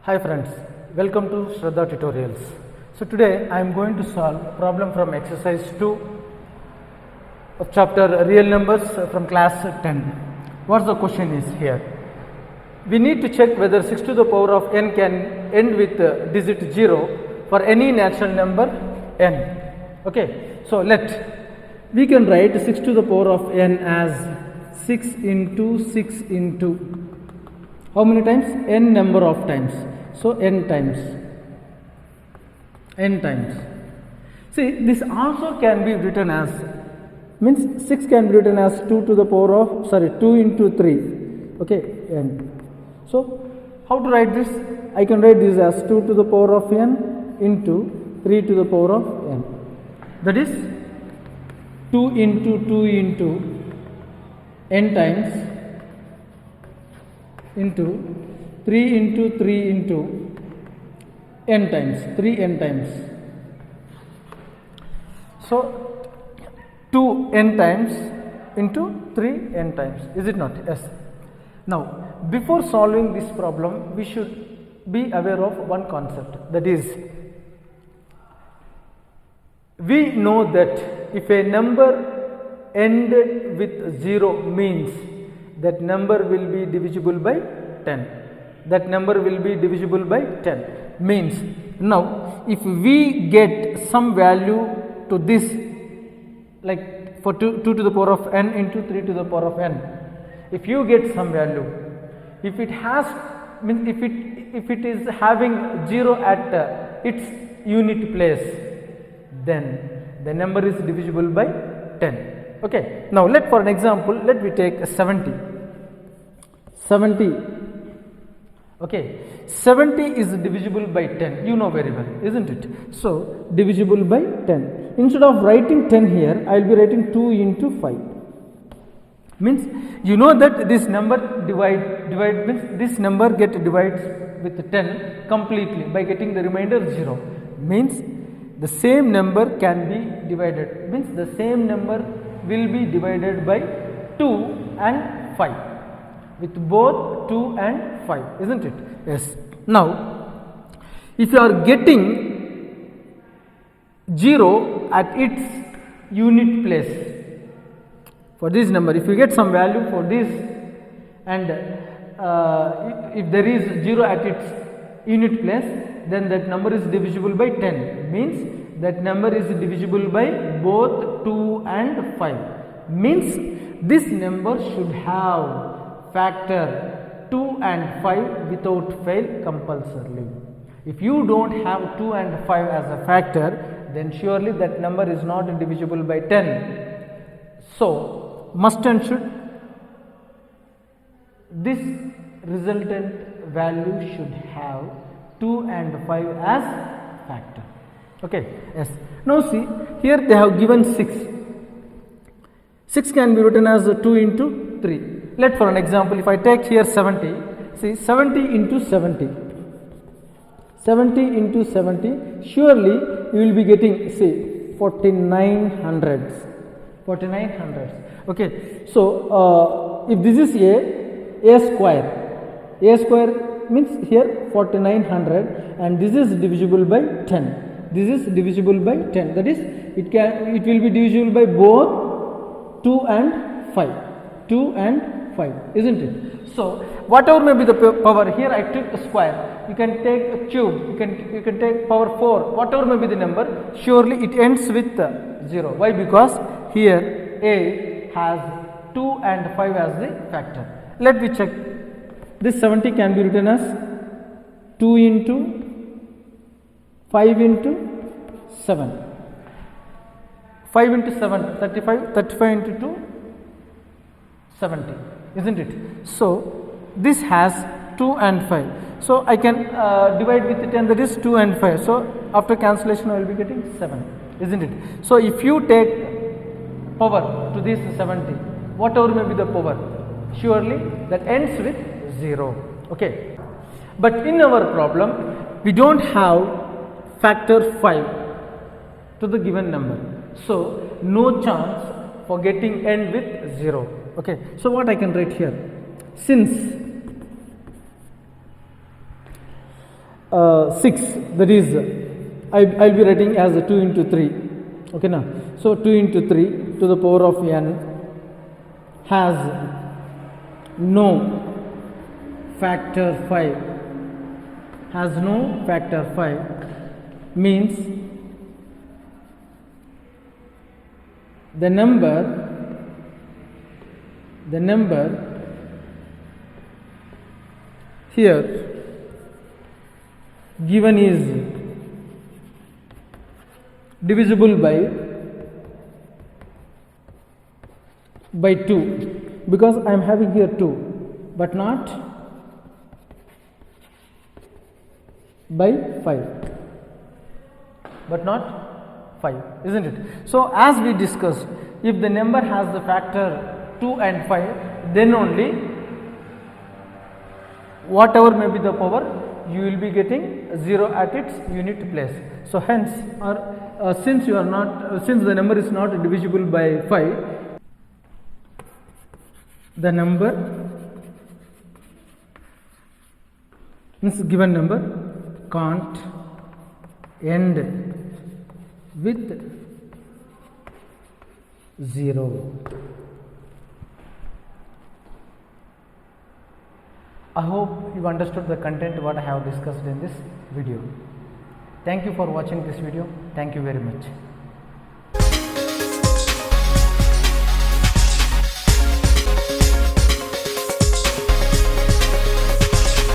Hi friends, welcome to Shraddha Tutorials. So today I am going to solve a problem from exercise 2 of chapter real numbers from class 10. What the question is here? We need to check whether 6 to the power of n can end with digit 0 for any natural number n. Okay, so we can write 6 to the power of n as 6 into 6 into how many times? N number of times. So n times. See, this also can be written as, means 6 can be written as 2 to the power of, 2 into 3. Okay, n. So how to write this? I can write this as 2 to the power of n into 3 to the power of n. That is 2 into 2 into n times into 3 into 3 into n times, 3n times. So 2n times into 3n times, is it not? Yes. Now before solving this problem we should be aware of one concept, that is, we know that if a number ended with 0 means that number will be divisible by 10. That number will be divisible by 10. Means, now if we get some value to this, like for 2 to the power of n into 3 to the power of n, if you get some value, if it has, means if it is having 0 at its unit place, then the number is divisible by 10. Okay, now for an example, let me take 70. Okay, 70 is divisible by 10, you know very well, isn't it? So divisible by 10. Instead of writing 10 here, I will be writing 2 into 5. Means you know that this number divide means this number divides with 10 completely by getting the remainder 0. Means the same number can be divided, means the same number will be divided by 2 and 5, with both 2 and 5, isn't it? Yes. Now if you are getting 0 at its unit place for this number, if you get some value for this and if there is 0 at its unit place, then that number is divisible by 10, means that number is divisible by both 2 and 5, means this number should have factor 2 and 5 without fail compulsorily. If you don't have 2 and 5 as a factor, then surely that number is not divisible by 10. So must and should this resultant value should have 2 and 5 as factor. Okay, yes. Now see, here they have given 6. 6 can be written as 2 into 3. For an example, if I take here 70, see 70 into 70. 70 into 70, surely you will be getting, say, 4900s. Okay, so if this is a square. A square means here 4900 and this is divisible by 10. This is divisible by 10. That is, it will be divisible by both 2 and 5. 2 and 5, isn't it? So whatever may be the power, here I took a square, you can take a cube, you can take power 4, whatever may be the number, surely it ends with 0. Why? Because here a has 2 and 5 as the factor. Let me check. This 70 can be written as 2 into 5 into 7. 5 into 7, 35, 35 into 2, 70, isn't it? So this has 2 and 5. So I can divide with 10, that is 2 and 5. So after cancellation I will be getting 7, isn't it? So if you take power to this 70, whatever may be the power, surely that ends with 0. Okay. But in our problem, we don't have factor 5 to the given number. So no chance for getting end with 0. Okay. So what I can write here? Since 6, that is I'll be writing as 2 into 3. Okay now, so 2 into 3 to the power of n has no factor 5, has no factor 5, means the number here given is divisible by 2, because I am having here 2 but not by 5, isn't it? So as we discussed, if the number has the factor 2 and 5, then only whatever may be the power, you will be getting 0 at its unit place. So hence, since you are not since the number is not divisible by 5, the number means given number can't end with 0. I hope you understood the content what I have discussed in this video. Thank you for watching this video. Thank you very much.